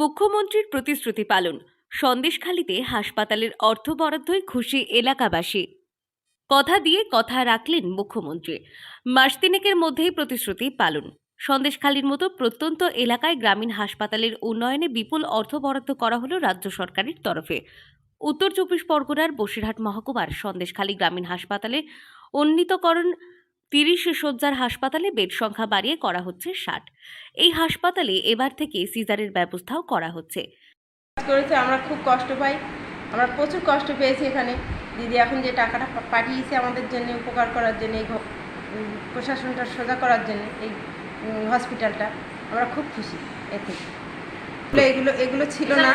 মুখ্যমন্ত্রীর প্রতিশ্রুতি পালন। সন্দেশখালীতে হাসপাতালের অর্থ বরাদ্দয় খুশি এলাকাবাসী। কথা দিয়ে কথা রাখলেন মুখ্যমন্ত্রী। মাস তিনেকের মধ্যেই প্রতিশ্রুতি পালন। সন্দেশখালীর মতো প্রত্যন্ত এলাকায় গ্রামীণ হাসপাতালের উন্নয়নে বিপুল অর্থ বরাদ্দ করা হলো রাজ্য সরকারের তরফে। উত্তর চব্বিশ পরগনার বসিরহাট মহকুমার সন্দেশখালী গ্রামীণ হাসপাতালে উন্নীতকরণ 30 শয্যার হাসপাতালে বেড সংখ্যা বাড়িয়ে করা হচ্ছে 60। এই হাসপাতালে এবার থেকে সিজারের ব্যবস্থাও করা হচ্ছে। করেছে আমরা খুব কষ্ট পাই, আমরা প্রচুর কষ্ট পেয়েছি এখানে। দিদি এখন যে টাকাটা পাঠিয়েছে আমাদের জন্য উপকার করার জন্য, এই প্রশাসনটা সোজা করার জন্য, এই হসপিটালটা, আমরা খুব খুশি এতে। এগুলো ছিল না,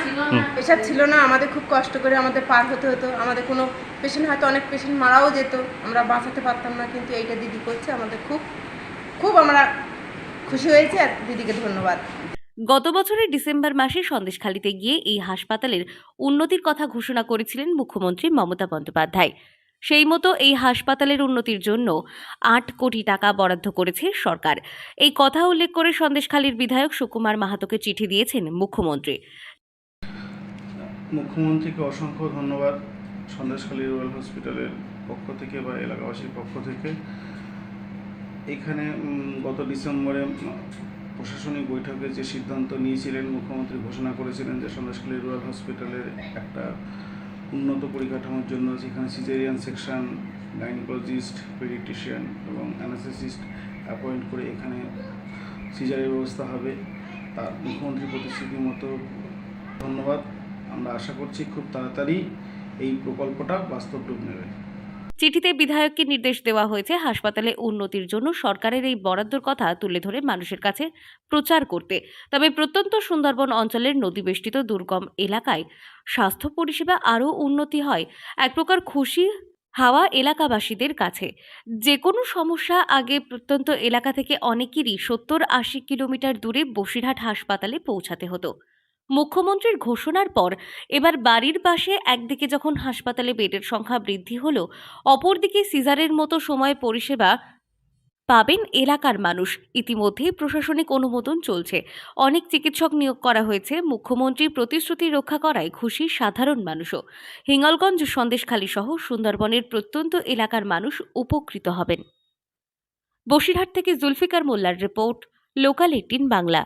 পেশার ছিল না, আমাদের খুব কষ্ট করে আমাদের পার হতে হতো। আমাদের কোনো পেশেন্ট হয়তো অনেক পেশেন্ট মারাও যেত, আমরা বাঁচাতে পারতাম না, কিন্তু এইটা দিদি করছে, আমাদের খুব খুব আমরা খুশি হয়েছি। আর দিদিকে ধন্যবাদ। গত বছরের ডিসেম্বর মাসে সন্দেশখালীতে গিয়ে এই হাসপাতালের উন্নতির কথা ঘোষণা করেছিলেন মুখ্যমন্ত্রী মমতা বন্দ্যোপাধ্যায়। সেই মতো এই হাসপাতালের উন্নতির জন্য 8 কোটি টাকা বরাদ্দ করেছে সরকার। এই কথা উল্লেখ করে সন্দেশখালীর বিধায়ক সুকুমার মাহাতোকে চিঠি দিয়েছেন মুখ্যমন্ত্রী। মুখ্যমন্ত্রীকে অসংখ্য ধন্যবাদ সন্দেশখালী রয়্যাল হসপিটালের পক্ষ থেকে বা এলাকাবাসীর পক্ষ থেকে। এখানে গত ডিসেম্বরে প্রশাসনিক বৈঠকে যে সিদ্ধান্ত নিয়েছিলেন, মুখ্যমন্ত্রী ঘোষণা করেছিলেন যে সন্দেশখালী রয়্যাল হসপিটালের একটা উন্নত পরিকাঠামোর জন্য, যেখানে সিজারিয়ান সেকশন, গাইনোকোলজিস্ট, পেডিয়াট্রিশিয়ান এবং অ্যানাস্থেসিস্ট অ্যাপয়েন্ট করে এখানে সিজারের ব্যবস্থা হবে, তার মুখ্যমন্ত্রী প্রতিশ্রুতি মতো ধন্যবাদ। আমরা আশা করছি খুব তাড়াতাড়ি এই প্রকল্পটা বাস্তব রূপ নেবে। চিঠিতে বিধায়ককে নির্দেশ দেওয়া হয়েছে হাসপাতালে উন্নতির জন্য সরকারের এই বরাদ্দর কথা তুলে ধরে মানুষের কাছে প্রচার করতে। তবে প্রত্যন্ত সুন্দরবন অঞ্চলের নদীবেষ্টিত দুর্গম এলাকায় স্বাস্থ্য পরিষেবা আরও উন্নতি হয় এক প্রকার খুশি হাওয়া এলাকাবাসীদের কাছে। যে কোনো সমস্যা আগে প্রত্যন্ত এলাকা থেকে অনেকেরই 70-80 কিলোমিটার দূরে বসিরহাট হাসপাতালে পৌঁছাতে হতো। মুখ্যমন্ত্রীর ঘোষণার পর এবার বাড়ির পাশে একদিকে যখন হাসপাতালে বেডের সংখ্যা বৃদ্ধি হলো, অপরদিকে সিজারের মতো সময় পরিষেবা পাবেন এলাকার মানুষ। ইতিমধ্যেই প্রশাসনিক অনুমোদন চলছে, অনেক চিকিৎসক নিয়োগ করা হয়েছে। মুখ্যমন্ত্রীর প্রতিশ্রুতি রক্ষা করায় খুশি সাধারণ মানুষও। হিঙ্গলগঞ্জ, সন্দেশখালী সহ সুন্দরবনের প্রত্যন্ত এলাকার মানুষ উপকৃত হবেন। বসিরহাট থেকে জুলফিকার মোল্লার রিপোর্ট, লোকাল 18 বাংলা।